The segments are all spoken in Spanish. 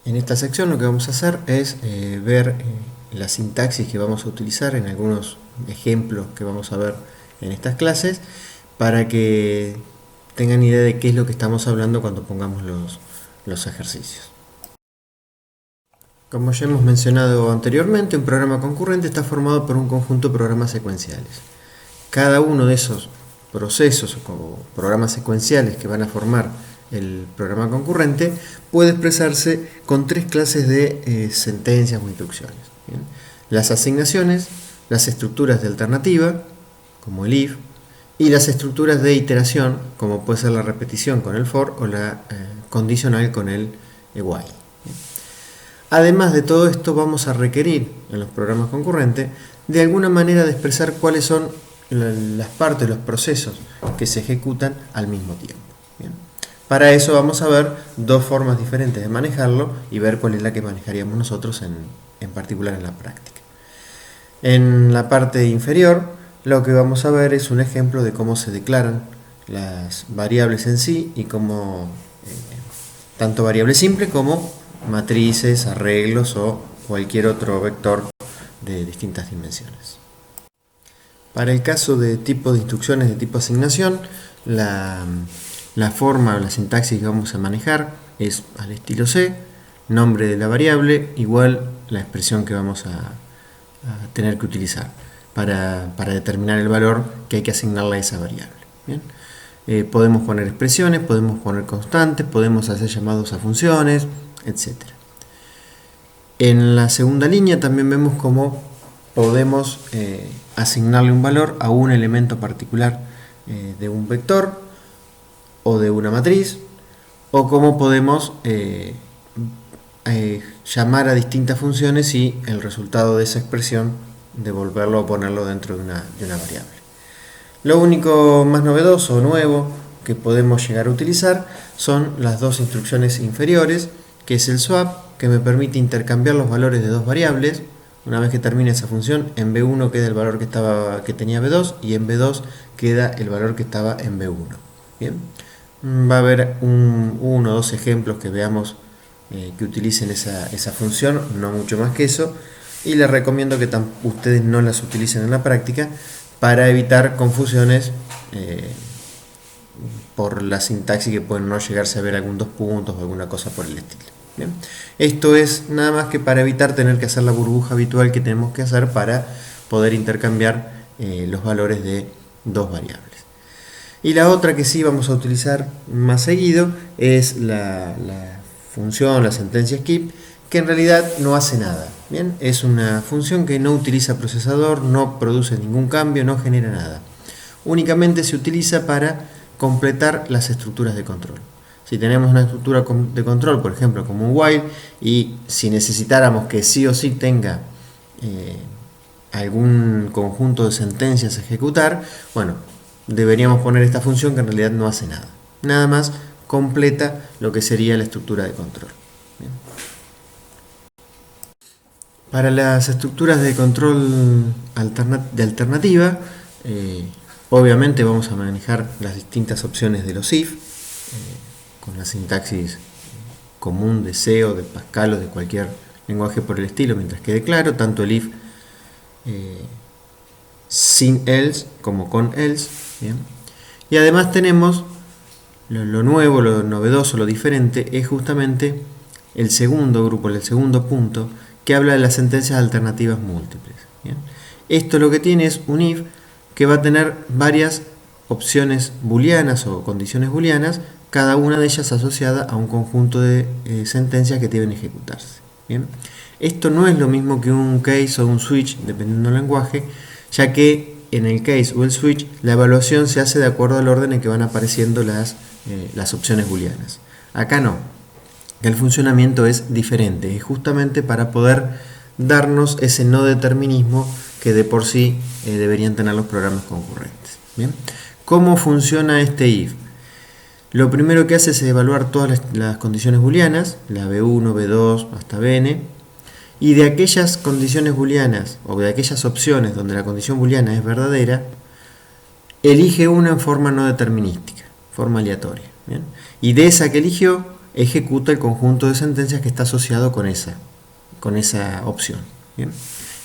En esta sección lo que vamos a hacer es ver la sintaxis que vamos a utilizar en algunos ejemplos que vamos a ver en estas clases para que tengan idea de qué es lo que estamos hablando cuando pongamos los ejercicios. Como ya hemos mencionado anteriormente, un programa concurrente está formado por un conjunto de programas secuenciales. Cada uno de esos procesos o programas secuenciales que van a formar el programa concurrente puede expresarse con tres clases de sentencias o instrucciones. ¿Bien? Las asignaciones, las estructuras de alternativa, como el if, y las estructuras de iteración, como puede ser la repetición con el for o la condicional con el while. Además de todo esto, vamos a requerir en los programas concurrentes de alguna manera de expresar cuáles son las partes, los procesos que se ejecutan al mismo tiempo. ¿Bien? Para eso vamos a ver dos formas diferentes de manejarlo y ver cuál es la que manejaríamos nosotros en particular en la práctica. En la parte inferior lo que vamos a ver es un ejemplo de cómo se declaran las variables en sí y cómo tanto variables simples como matrices, arreglos o cualquier otro vector de distintas dimensiones. Para el caso de tipo de instrucciones de tipo asignación, la forma o la sintaxis que vamos a manejar es al estilo C, nombre de la variable igual la expresión que vamos a tener que utilizar para determinar el valor que hay que asignarle a esa variable. ¿Bien? Podemos poner expresiones, podemos poner constantes, podemos hacer llamados a funciones, etc. En la segunda línea también vemos cómo podemos asignarle un valor a un elemento particular de un vector o de una matriz, o cómo podemos llamar a distintas funciones y el resultado de esa expresión devolverlo o ponerlo dentro de una variable. Lo único más novedoso o nuevo que podemos llegar a utilizar son las dos instrucciones inferiores, que es el swap, que me permite intercambiar los valores de dos variables. Una vez que termine esa función, en B1 queda el valor que tenía B2 y en B2 queda el valor que estaba en B1. ¿Bien? Va a haber uno o dos ejemplos que veamos que utilicen esa función, no mucho más que eso, y les recomiendo que ustedes no las utilicen en la práctica para evitar confusiones por la sintaxis que pueden no llegarse a ver algún dos puntos o alguna cosa por el estilo. ¿Bien? Esto es nada más que para evitar tener que hacer la burbuja habitual que tenemos que hacer para poder intercambiar los valores de dos variables. Y la otra que sí vamos a utilizar más seguido es la función, la sentencia skip, que en realidad no hace nada. ¿Bien? Es una función que no utiliza procesador, no produce ningún cambio, no genera nada. Únicamente se utiliza para completar las estructuras de control. Si tenemos una estructura de control, por ejemplo, como un while, y si necesitáramos que sí o sí tenga algún conjunto de sentencias a ejecutar, bueno, deberíamos poner esta función que en realidad no hace nada. Nada más completa lo que sería la estructura de control. Bien. Para las estructuras de control de alternativa, obviamente vamos a manejar las distintas opciones de los if, con la sintaxis común de C o de Pascal o de cualquier lenguaje por el estilo, mientras quede claro, tanto el if sin else como con else. ¿Bien? Y además tenemos lo nuevo, lo novedoso, lo diferente, es justamente el segundo grupo, el segundo punto, que habla de las sentencias alternativas múltiples. ¿Bien? Esto lo que tiene es un if que va a tener varias opciones booleanas o condiciones booleanas, cada una de ellas asociada a un conjunto de sentencias que deben ejecutarse. ¿Bien? Esto no es lo mismo que un case o un switch, dependiendo del lenguaje, ya que en el case o el switch la evaluación se hace de acuerdo al orden en que van apareciendo las opciones booleanas. Acá no. El funcionamiento es diferente, es justamente para poder darnos ese no determinismo que de por sí deberían tener los programas concurrentes. ¿Bien? ¿Cómo funciona este if? Lo primero que hace es evaluar todas las condiciones booleanas, la B1, B2 hasta Bn, y de aquellas condiciones booleanas o de aquellas opciones donde la condición booleana es verdadera, elige una en forma no determinística, forma aleatoria. ¿Bien? Y de esa que eligió, ejecuta el conjunto de sentencias que está asociado con esa opción. ¿Bien?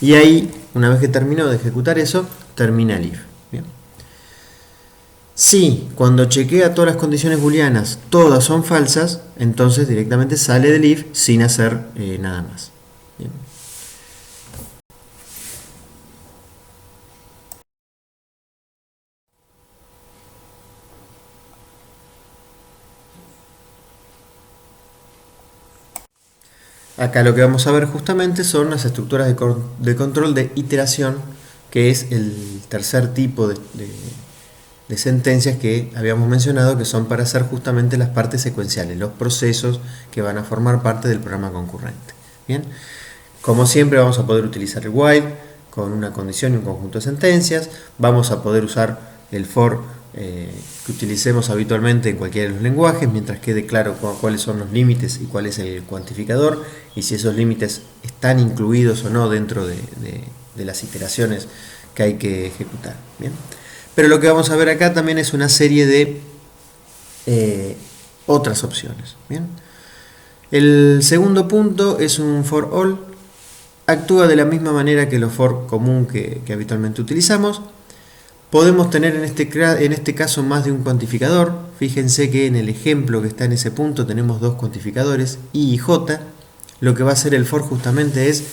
Y ahí, una vez que terminó de ejecutar eso, termina el if. ¿Bien? Si cuando chequea todas las condiciones booleanas todas son falsas, entonces directamente sale del if sin hacer nada más. ¿Bien? Acá lo que vamos a ver justamente son las estructuras de control de iteración, que es el tercer tipo de sentencias que habíamos mencionado, que son para hacer justamente las partes secuenciales, los procesos que van a formar parte del programa concurrente. Bien, como siempre vamos a poder utilizar el while con una condición y un conjunto de sentencias, vamos a poder usar el for que utilicemos habitualmente en cualquiera de los lenguajes, mientras quede claro cuáles son los límites y cuál es el cuantificador, y si esos límites están incluidos o no dentro de las iteraciones que hay que ejecutar. Bien. Pero lo que vamos a ver acá también es una serie de otras opciones. Bien. El segundo punto es un for all. Actúa de la misma manera que los for común que habitualmente utilizamos. Podemos tener en este caso más de un cuantificador. Fíjense que en el ejemplo que está en ese punto tenemos dos cuantificadores, i y j. Lo que va a hacer el for justamente es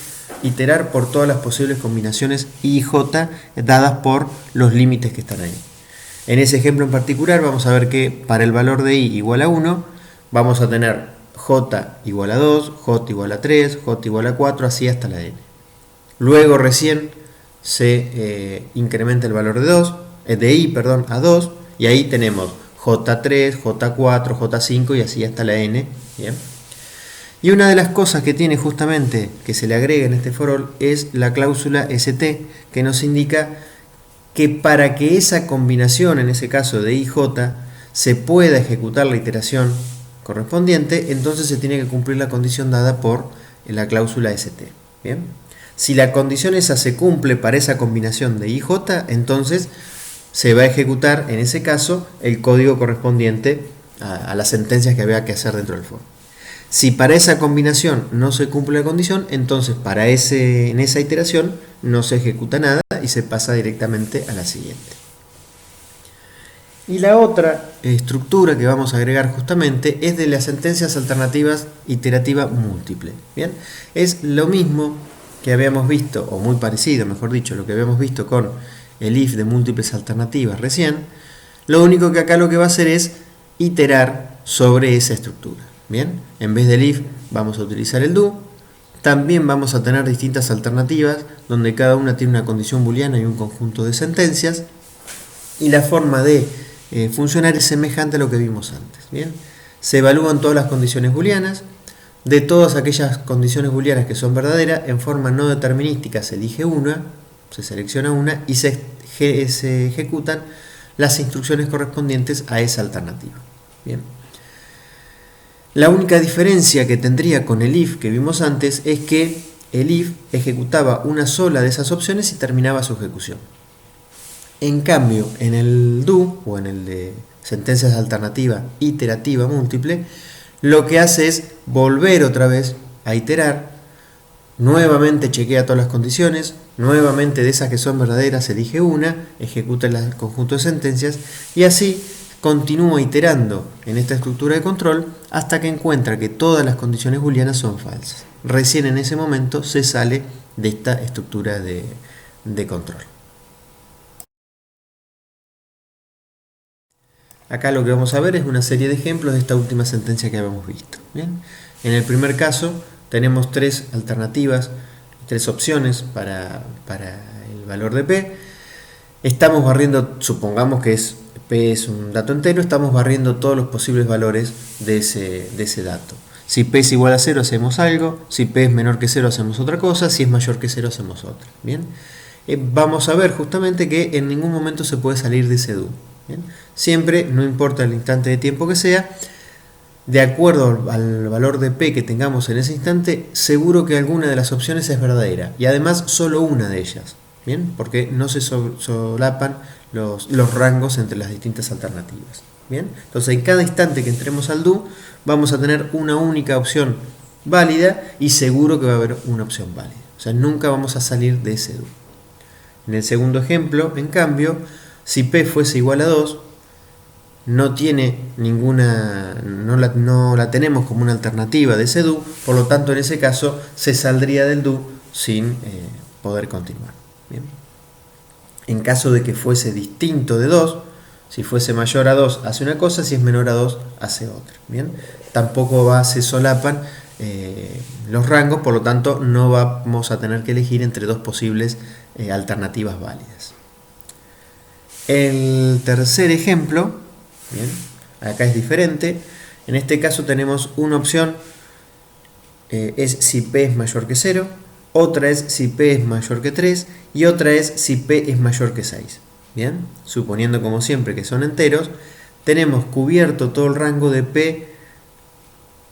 iterar por todas las posibles combinaciones i y j dadas por los límites que están ahí. En ese ejemplo en particular vamos a ver que para el valor de i igual a 1 vamos a tener j igual a 2, j igual a 3, j igual a 4, así hasta la n. Luego recién se incrementa el valor de i a 2, y ahí tenemos j3, j4, j5 y así hasta la n. ¿Bien? Y una de las cosas que tiene justamente que se le agrega en este for all es la cláusula st, que nos indica que para que esa combinación, en ese caso de i y j, se pueda ejecutar la iteración correspondiente, entonces se tiene que cumplir la condición dada por la cláusula st. ¿Bien? Si la condición esa se cumple para esa combinación de i y j, entonces se va a ejecutar en ese caso el código correspondiente a las sentencias que había que hacer dentro del for. Si para esa combinación no se cumple la condición, entonces en esa iteración no se ejecuta nada y se pasa directamente a la siguiente. Y la otra estructura que vamos a agregar justamente es de las sentencias alternativas iterativa múltiple. ¿Bien? Es lo mismo que habíamos visto, o muy parecido, mejor dicho, lo que habíamos visto con el if de múltiples alternativas recién. Lo único que acá lo que va a hacer es iterar sobre esa estructura. Bien, en vez del if vamos a utilizar el do. También vamos a tener distintas alternativas donde cada una tiene una condición booleana y un conjunto de sentencias, y la forma de funcionar es semejante a lo que vimos antes. Bien, se evalúan todas las condiciones booleanas. De todas aquellas condiciones booleanas que son verdaderas, en forma no determinística se elige una, se selecciona una y se ejecutan las instrucciones correspondientes a esa alternativa. Bien. La única diferencia que tendría con el if que vimos antes es que el if ejecutaba una sola de esas opciones y terminaba su ejecución. En cambio, en el do, o en el de sentencias alternativa iterativa múltiple, lo que hace es volver otra vez a iterar, nuevamente chequea todas las condiciones, nuevamente de esas que son verdaderas elige una, ejecuta el conjunto de sentencias y así continúa iterando en esta estructura de control hasta que encuentra que todas las condiciones booleanas son falsas. Recién en ese momento se sale de esta estructura de control. Acá lo que vamos a ver es una serie de ejemplos de esta última sentencia que habíamos visto. ¿Bien? En el primer caso tenemos tres alternativas, tres opciones para el valor de P. Estamos barriendo, supongamos que P es un dato entero, estamos barriendo todos los posibles valores de ese dato. Si P es igual a 0 hacemos algo, si P es menor que 0 hacemos otra cosa, si es mayor que 0 hacemos otra. ¿Bien? Vamos a ver justamente que en ningún momento se puede salir de ese do. ¿Bien? Siempre, no importa el instante de tiempo que sea, de acuerdo al valor de P que tengamos en ese instante, seguro que alguna de las opciones es verdadera y además solo una de ellas. ¿Bien? Porque no se solapan los rangos entre las distintas alternativas. ¿Bien? Entonces en cada instante que entremos al do vamos a tener una única opción válida y seguro que va a haber una opción válida. O sea, nunca vamos a salir de ese do. En el segundo ejemplo, en cambio, si P fuese igual a 2, no tiene ninguna, no la tenemos como una alternativa de ese do, por lo tanto en ese caso se saldría del do sin poder continuar. Bien. En caso de que fuese distinto de 2, si fuese mayor a 2 hace una cosa, si es menor a 2 hace otra. Bien. Tampoco se solapan los rangos, por lo tanto no vamos a tener que elegir entre dos posibles alternativas válidas. El tercer ejemplo, bien, acá es diferente. En este caso tenemos una opción, es si P es mayor que 0, otra es si P es mayor que 3 y otra es si P es mayor que 6. Bien, suponiendo como siempre que son enteros, tenemos cubierto todo el rango de P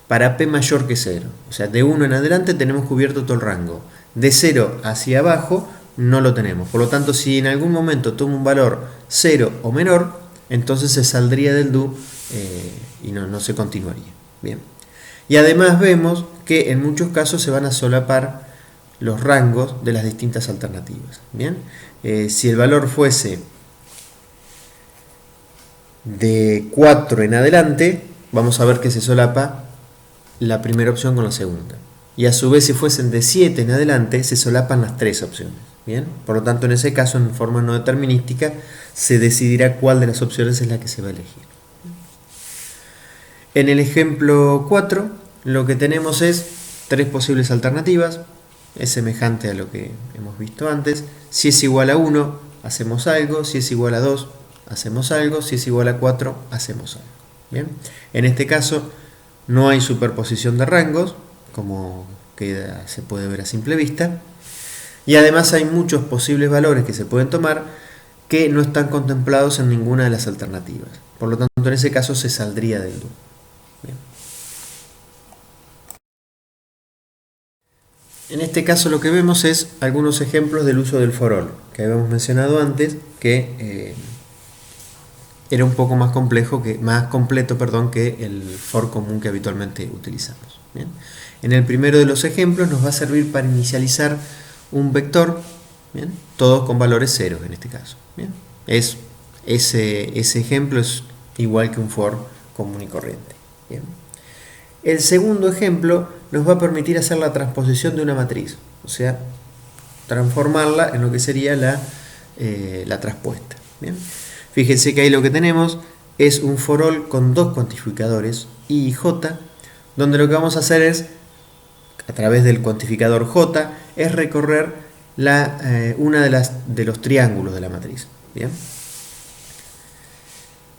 para P mayor que 0. O sea, de 1 en adelante tenemos cubierto todo el rango. De 0 hacia abajo no lo tenemos. Por lo tanto, si en algún momento toma un valor 0 o menor, entonces se saldría del do y no se continuaría. Bien. Y además vemos que en muchos casos se van a solapar los rangos de las distintas alternativas. Bien. Si el valor fuese de 4 en adelante, vamos a ver que se solapa la primera opción con la segunda. Y a su vez, si fuesen de 7 en adelante, se solapan las tres opciones. Bien. Por lo tanto, en ese caso, en forma no determinística, se decidirá cuál de las opciones es la que se va a elegir. En el ejemplo 4, lo que tenemos es tres posibles alternativas. Es semejante a lo que hemos visto antes. Si es igual a 1, hacemos algo. Si es igual a 2, hacemos algo. Si es igual a 4, hacemos algo. Bien. En este caso, no hay superposición de rangos, como se puede ver a simple vista. Y además hay muchos posibles valores que se pueden tomar que no están contemplados en ninguna de las alternativas. Por lo tanto, en ese caso se saldría del do. Bien. En este caso lo que vemos es algunos ejemplos del uso del for all, que habíamos mencionado antes, que era un poco más completo que el for común que habitualmente utilizamos. Bien. En el primero de los ejemplos nos va a servir para inicializar un vector, ¿bien? Todos con valores ceros en este caso. ¿Bien? Ese ejemplo es igual que un for común y corriente. ¿Bien? El segundo ejemplo nos va a permitir hacer la transposición de una matriz, o sea, transformarla en lo que sería la traspuesta. ¿Bien? Fíjense que ahí lo que tenemos es un for all con dos cuantificadores, i y j, donde lo que vamos a hacer es, a través del cuantificador j, es recorrer una de los triángulos de la matriz. ¿Bien?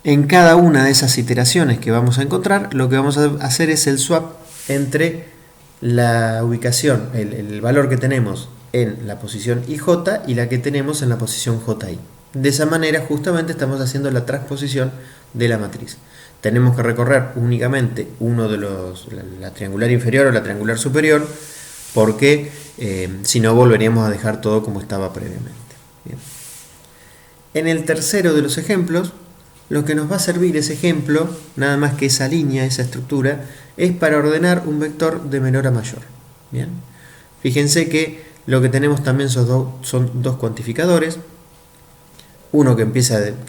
En cada una de esas iteraciones que vamos a encontrar, lo que vamos a hacer es el swap entre la ubicación, el valor que tenemos en la posición ij y la que tenemos en la posición ji. De esa manera justamente estamos haciendo la transposición de la matriz. Tenemos que recorrer únicamente uno de la triangular inferior o la triangular superior, porque si no volveríamos a dejar todo como estaba previamente. Bien. En el tercero de los ejemplos, lo que nos va a servir ese ejemplo, nada más que esa línea, esa estructura, es para ordenar un vector de menor a mayor. Bien. Fíjense que lo que tenemos también son dos cuantificadores, uno que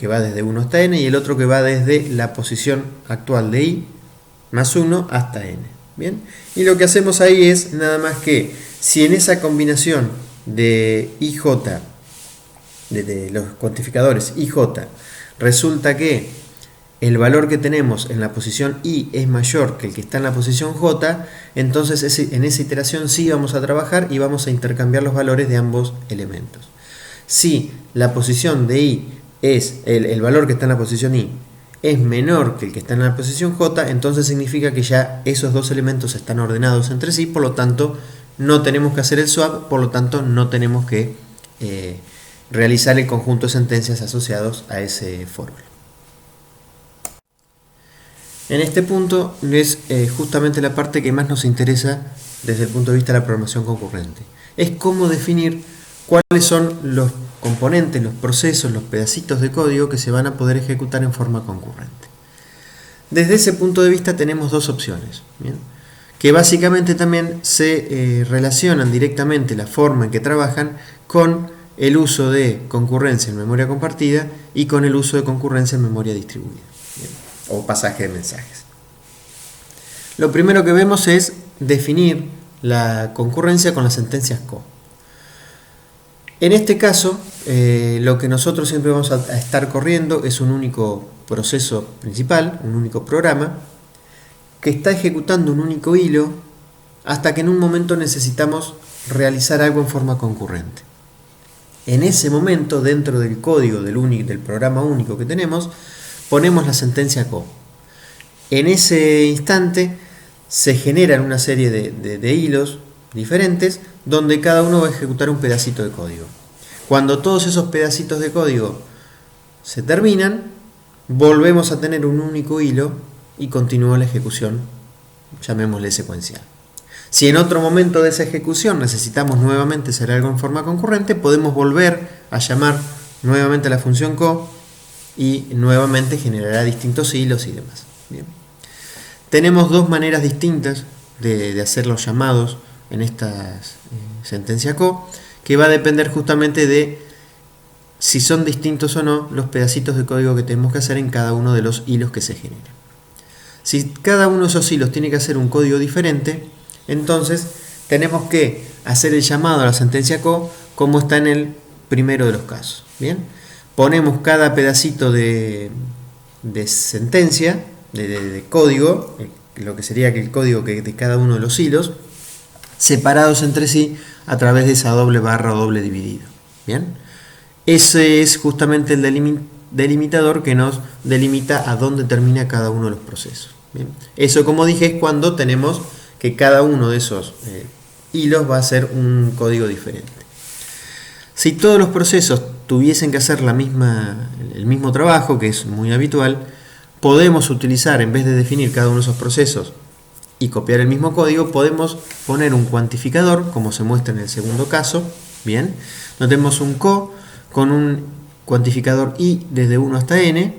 va desde 1 hasta n y el otro que va desde la posición actual de i más 1 hasta n. ¿Bien? Y lo que hacemos ahí es nada más que, si en esa combinación de ij, de los cuantificadores ij, resulta que el valor que tenemos en la posición i es mayor que el que está en la posición j, entonces en esa iteración sí vamos a trabajar y vamos a intercambiar los valores de ambos elementos. Si la posición de i es el valor que está en la posición i es menor que el que está en la posición j, entonces significa que ya esos dos elementos están ordenados entre sí, por lo tanto no tenemos que hacer el swap, por lo tanto no tenemos que realizar el conjunto de sentencias asociados a ese for all. En este punto es justamente la parte que más nos interesa desde el punto de vista de la programación concurrente. Es cómo definir cuáles son los componentes, los procesos, los pedacitos de código que se van a poder ejecutar en forma concurrente. Desde ese punto de vista tenemos dos opciones, ¿bien? Que básicamente también se relacionan directamente la forma en que trabajan con el uso de concurrencia en memoria compartida y con el uso de concurrencia en memoria distribuida, ¿bien? O pasaje de mensajes. Lo primero que vemos es definir la concurrencia con las sentencias CO. En este caso, lo que nosotros siempre vamos a estar corriendo es un único proceso principal, un único programa, que está ejecutando un único hilo hasta que en un momento necesitamos realizar algo en forma concurrente. En ese momento, dentro del código del programa único que tenemos, ponemos la sentencia CO. En ese instante se generan una serie de hilos diferentes donde cada uno va a ejecutar un pedacito de código. Cuando todos esos pedacitos de código se terminan, volvemos a tener un único hilo y continúa la ejecución, llamémosle secuencial. Si en otro momento de esa ejecución necesitamos nuevamente hacer algo en forma concurrente, podemos volver a llamar nuevamente a la función CO y nuevamente generará distintos hilos y demás. Bien. Tenemos dos maneras distintas de hacer los llamados en esta sentencia CO, que va a depender justamente de si son distintos o no los pedacitos de código que tenemos que hacer en cada uno de los hilos que se generan. Si cada uno de esos hilos tiene que hacer un código diferente, entonces tenemos que hacer el llamado a la sentencia CO como está en el primero de los casos. Bien, ponemos cada pedacito de sentencia, de código, lo que sería el código de cada uno de los hilos, separados entre sí a través de esa doble barra o doble dividido. Bien, ese es justamente el delimitador que nos delimita a dónde termina cada uno de los procesos. Bien, eso, como dije, es cuando tenemos que cada uno de esos hilos va a ser un código diferente. Si todos los procesos tuviesen que hacer el mismo trabajo, que es muy habitual, podemos utilizar, en vez de definir cada uno de esos procesos y copiar el mismo código, podemos poner un cuantificador, como se muestra en el segundo caso. Bien, notemos un CO con un cuantificador i desde 1 hasta n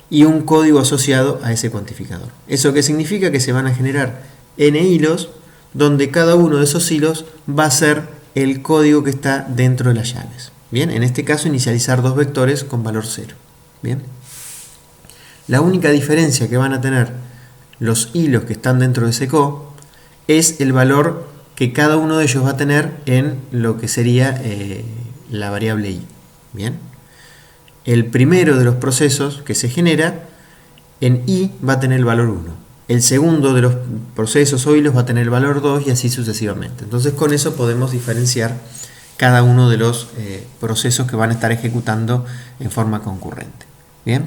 y un código asociado a ese cuantificador. ¿Eso qué significa? Que se van a generar n hilos, donde cada uno de esos hilos va a ser el código que está dentro de las llaves. Bien, en este caso inicializar dos vectores con valor 0. Bien, la única diferencia que van a tener los hilos que están dentro de ese CO es el valor que cada uno de ellos va a tener en lo que sería la variable i. Bien, el primero de los procesos que se genera en i va a tener el valor 1. El segundo de los procesos o hilos va a tener el valor 2 y así sucesivamente. Entonces con eso podemos diferenciar cada uno de los procesos que van a estar ejecutando en forma concurrente. Bien,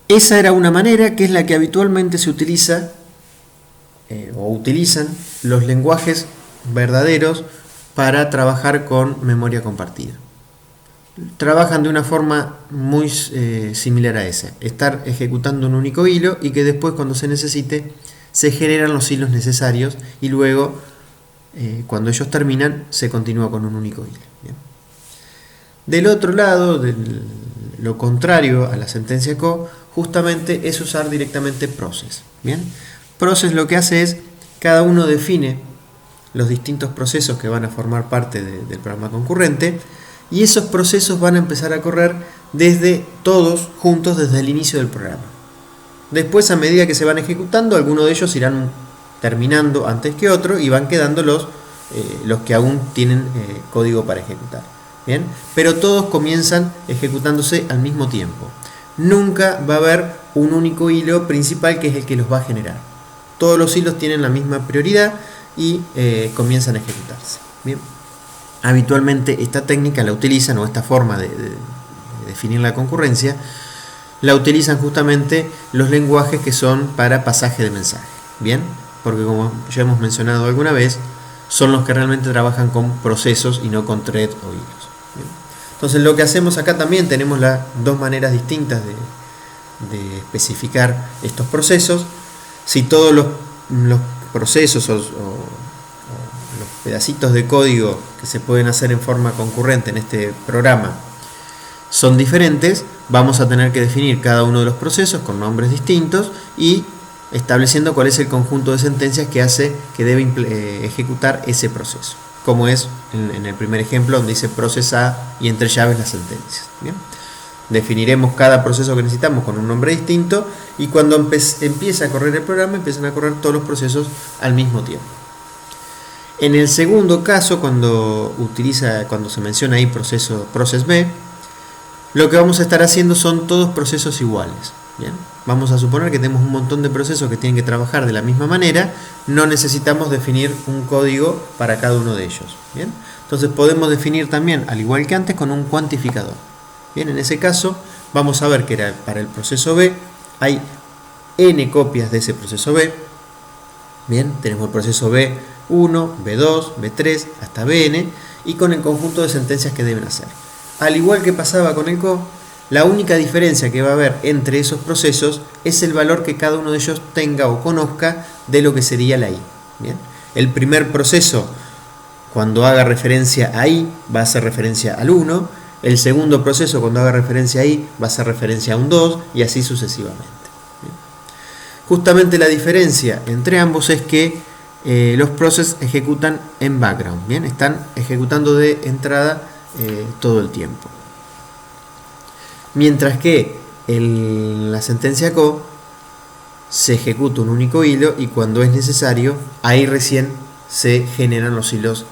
esa era una manera que es la que habitualmente se utiliza o utilizan los lenguajes verdaderos para trabajar con memoria compartida. Trabajan de una forma muy similar a esa, estar ejecutando un único hilo y que después, cuando se necesite, se generan los hilos necesarios y luego cuando ellos terminan se continúa con un único hilo. Bien. Del otro lado, lo contrario a la sentencia CO, justamente es usar directamente process. Bien, process lo que hace es, cada uno define los distintos procesos que van a formar parte del programa concurrente, y esos procesos van a empezar a correr todos juntos desde el inicio del programa. Después, a medida que se van ejecutando, algunos de ellos irán terminando antes que otro y van quedando los que aún tienen código para ejecutar. Bien, pero todos comienzan ejecutándose al mismo tiempo. Nunca va a haber un único hilo principal que es el que los va a generar. Todos los hilos tienen la misma prioridad y comienzan a ejecutarse. Bien. Habitualmente esta técnica la utilizan, o esta forma de definir la concurrencia, la utilizan justamente los lenguajes que son para pasaje de mensaje. Bien, porque como ya hemos mencionado alguna vez, son los que realmente trabajan con procesos y no con thread o hilos. Bien. Entonces lo que hacemos acá también tenemos las dos maneras distintas de especificar estos procesos. Si todos los procesos o los pedacitos de código que se pueden hacer en forma concurrente en este programa son diferentes, vamos a tener que definir cada uno de los procesos con nombres distintos y estableciendo cuál es el conjunto de sentencias que debe ejecutar ese proceso, como es en el primer ejemplo donde dice procesa y entre llaves las sentencias. ¿Bien? Definiremos cada proceso que necesitamos con un nombre distinto y cuando empieza a correr el programa empiezan a correr todos los procesos al mismo tiempo. En el segundo caso, cuando se menciona ahí process B, lo que vamos a estar haciendo son todos procesos iguales. ¿Bien? Vamos a suponer que tenemos un montón de procesos que tienen que trabajar de la misma manera, no necesitamos definir un código para cada uno de ellos. ¿Bien? Entonces podemos definir también, al igual que antes, con un cuantificador. Bien, en ese caso vamos a ver que para el proceso B hay n copias de ese proceso B. Bien, tenemos el proceso B1, B2, B3 hasta Bn y con el conjunto de sentencias que deben hacer. Al igual que pasaba con el CO, la única diferencia que va a haber entre esos procesos es el valor que cada uno de ellos tenga o conozca de lo que sería la I. Bien, el primer proceso, cuando haga referencia a I, va a hacer referencia al 1. El segundo proceso, cuando haga referencia a I, va a hacer referencia a un 2 y así sucesivamente. Bien. Justamente la diferencia entre ambos es que los processes ejecutan en background. Bien, están ejecutando de entrada todo el tiempo. Mientras que en la sentencia CO se ejecuta un único hilo y cuando es necesario, ahí recién se generan los hilos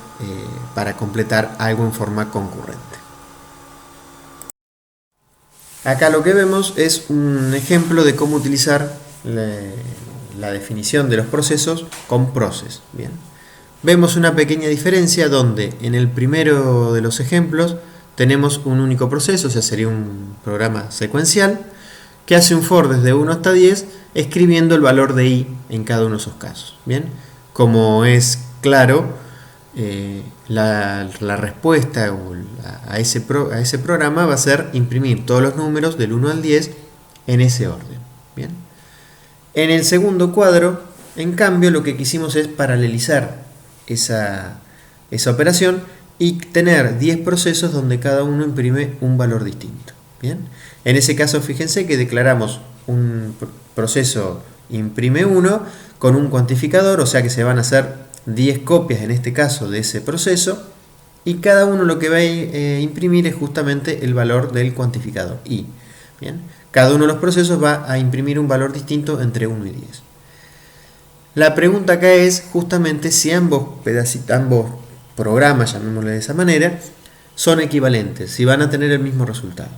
para completar algo en forma concurrente. Acá lo que vemos es un ejemplo de cómo utilizar la definición de los procesos con process. Bien. Vemos una pequeña diferencia donde en el primero de los ejemplos tenemos un único proceso, o sea, sería un programa secuencial que hace un for desde 1 hasta 10 escribiendo el valor de I en cada uno de esos casos. Bien. Como es claro, la respuesta a ese programa va a ser imprimir todos los números del 1 al 10 en ese orden. Bien. En el segundo cuadro, en cambio, lo que quisimos es paralelizar esa operación y tener 10 procesos donde cada uno imprime un valor distinto. Bien. En ese caso, fíjense que declaramos un proceso imprime 1 con un cuantificador, o sea que se van a hacer 10 copias en este caso de ese proceso y cada uno lo que va a imprimir es justamente el valor del cuantificador I. Bien. Cada uno de los procesos va a imprimir un valor distinto entre 1 y 10. La pregunta acá es justamente si ambos programas, llamémosle de esa manera, son equivalentes, si van a tener el mismo resultado.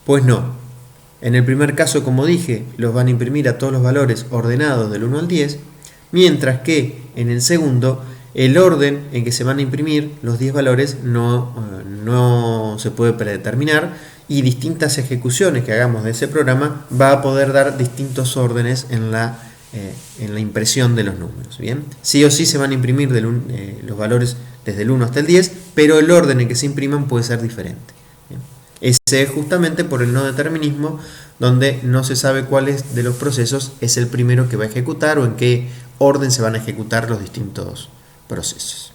Pues no. En el primer caso, como dije, los van a imprimir a todos los valores ordenados del 1 al 10, mientras que en el segundo, el orden en que se van a imprimir los 10 valores no se puede predeterminar y distintas ejecuciones que hagamos de ese programa va a poder dar distintos órdenes en la impresión de los números. ¿Bien? Sí o sí se van a imprimir los valores desde el 1 hasta el 10, pero el orden en que se impriman puede ser diferente. ¿Bien? Ese es justamente por el no determinismo, donde no se sabe cuál de los procesos es el primero que va a ejecutar o en qué orden se van a ejecutar los distintos procesos.